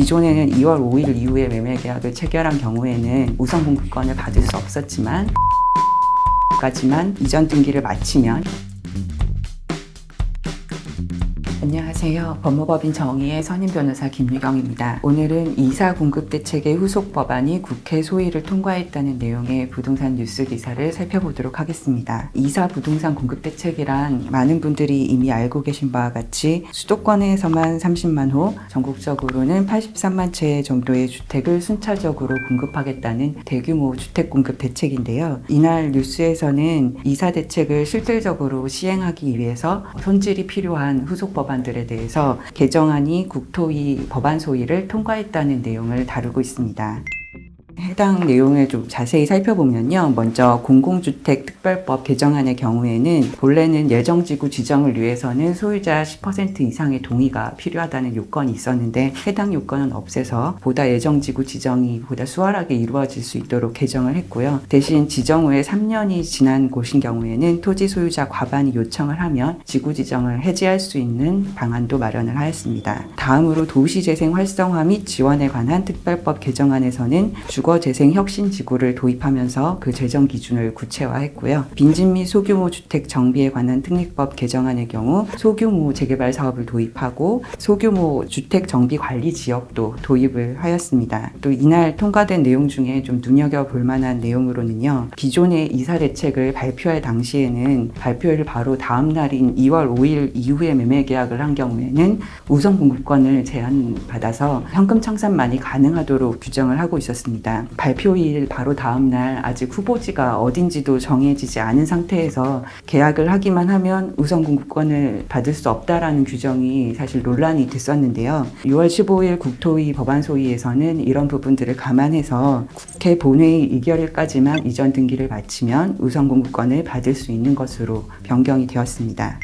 기존에는 2월 5일 이후에 매매 계약을 체결한 경우에는 우선 공급권을 받을 수 없었지만 까지만 이전 등기를 마치면 안녕하세요. 법무법인 정의의 선임 변호사 김유경입니다. 오늘은 이사 공급 대책의 후속 법안이 국회 소위를 통과했다는 내용의 부동산 뉴스 기사를 살펴보도록 하겠습니다. 이사 부동산 공급 대책이란 많은 분들이 이미 알고 계신 바와 같이 수도권에서만 30만 호, 전국적으로는 83만 채 정도의 주택을 순차적으로 공급하겠다는 대규모 주택 공급 대책인데요. 이날 뉴스에서는 이사 대책을 실질적으로 시행하기 위해서 손질이 필요한 후속 법안들에 대해서 개정안이 국토위 법안 소위를 통과했다는 내용을 다루고 있습니다. 해당 내용을 좀 자세히 살펴보면요. 먼저 공공주택 특별법 개정안의 경우에는 본래는 예정지구 지정을 위해서는 소유자 10% 이상의 동의가 필요하다는 요건이 있었는데 해당 요건은 없애서 보다 예정지구 지정이 보다 수월하게 이루어질 수 있도록 개정을 했고요. 대신 지정 후에 3년이 지난 곳인 경우에는 토지 소유자 과반이 요청을 하면 지구 지정을 해지할 수 있는 방안도 마련을 하였습니다. 다음으로 도시재생 활성화 및 지원에 관한 특별법 개정안에서는 주거재생혁신지구를 도입하면서 그 재정 기준을 구체화했고요. 빈집 및 소규모 주택 정비에 관한 특례법 개정안의 경우 소규모 재개발 사업을 도입하고 소규모 주택 정비 관리 지역도 도입을 하였습니다. 또 이날 통과된 내용 중에 좀 눈여겨볼 만한 내용으로는요. 기존의 이사 대책을 발표할 당시에는 발표일 바로 다음 날인 2월 5일 이후에 매매 계약을 한 경우에는 우선 공급권을 제한받아서 현금 청산만이 가능하도록 규정을 하고 있었습니다. 발표일 바로 다음 날 아직 후보지가 어딘지도 정해지지 않은 상태에서 계약을 하기만 하면 우선 공급권을 받을 수 없다라는 규정이 사실 논란이 됐었는데요. 6월 15일 국토위 법안 소위에서는 이런 부분들을 감안해서 국회 본회의 의결일까지만 이전 등기를 마치면 우선 공급권을 받을 수 있는 것으로 변경이 되었습니다.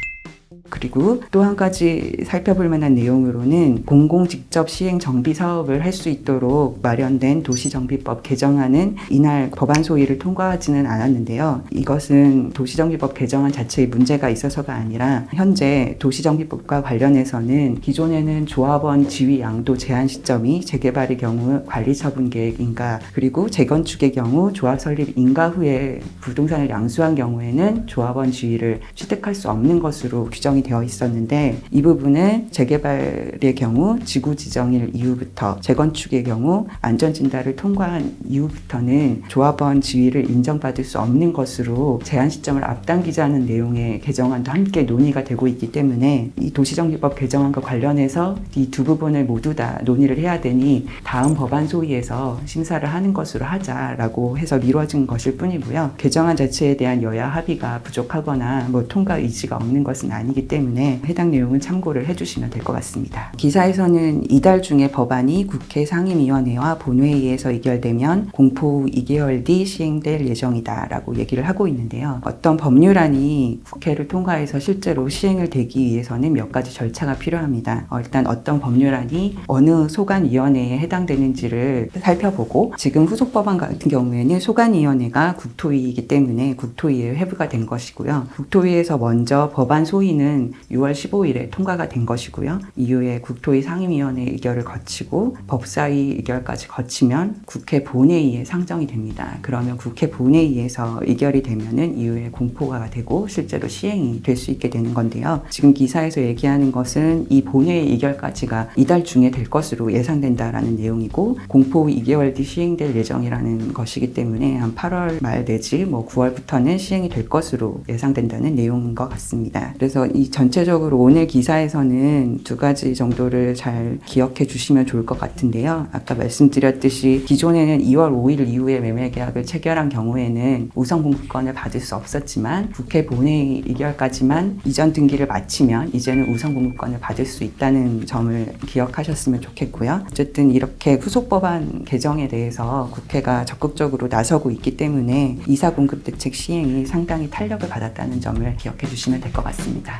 그리고 또 한 가지 살펴볼 만한 내용으로는 공공 직접 시행 정비 사업을 할 수 있도록 마련된 도시정비법 개정안은 이날 법안 소위를 통과하지는 않았는데요. 이것은 도시정비법 개정안 자체에 문제가 있어서가 아니라 현재 도시정비법과 관련해서는 기존에는 조합원 지위 양도 제한 시점이 재개발의 경우 관리처분 계획 인가 그리고 재건축의 경우 조합 설립 인가 후에 부동산을 양수한 경우에는 조합원 지위를 취득할 수 없는 것으로 규정이 되어 있었는데 이 부분은 재개발의 경우 지구 지정일 이후부터 재건축의 경우 안전진단을 통과한 이후부터는 조합원 지위를 인정받을 수 없는 것으로 제한 시점을 앞당기자는 내용의 개정안도 함께 논의가 되고 있기 때문에 이 도시정비법 개정안과 관련해서 이 두 부분을 모두 다 논의를 해야 되니 다음 법안 소위에서 심사를 하는 것으로 하자라고 해서 미뤄진 것일 뿐이고요. 개정안 자체에 대한 여야 합의가 부족하거나 통과 의지가 없는 것은 아니기 때문에 해당 내용은 참고를 해주시면 될 것 같습니다. 기사에서는 이달 중에 법안이 국회 상임위원회와 본회의에서 의결되면 공포 후 2개월 뒤 시행될 예정이다 라고 얘기를 하고 있는데요. 어떤 법률안이 국회를 통과해서 실제로 시행을 되기 위해서는 몇 가지 절차가 필요합니다. 일단 어떤 법률안이 어느 소관위원회에 해당되는지를 살펴보고 지금 후속 법안 같은 경우에는 소관위원회가 국토위이기 때문에 국토위에 회부가 된 것이고요. 국토위에서 먼저 법안 소위는 6월 15일에 통과가 된 것이고요. 이후에 국토위 상임위원회 의결을 거치고 법사위 의결까지 거치면 국회 본회의에 상정이 됩니다. 그러면 국회 본회의에서 의결이 되면은 이후에 공포가 되고 실제로 시행이 될 수 있게 되는 건데요. 지금 기사에서 얘기하는 것은 이 본회의 의결까지가 이달 중에 될 것으로 예상된다라는 내용이고 공포 후 2개월 뒤 시행될 예정이라는 것이기 때문에 한 8월 말 내지 9월부터는 시행이 될 것으로 예상된다는 내용인 것 같습니다. 그래서 이 전체적으로 오늘 기사에서는 두 가지 정도를 잘 기억해 주시면 좋을 것 같은데요. 아까 말씀드렸듯이 기존에는 2월 5일 이후에 매매 계약을 체결한 경우에는 우선 공급권을 받을 수 없었지만 국회 본회의 의결까지만 이전 등기를 마치면 이제는 우선 공급권을 받을 수 있다는 점을 기억하셨으면 좋겠고요. 어쨌든 이렇게 후속 법안 개정에 대해서 국회가 적극적으로 나서고 있기 때문에 이사 공급 대책 시행이 상당히 탄력을 받았다는 점을 기억해 주시면 될 것 같습니다.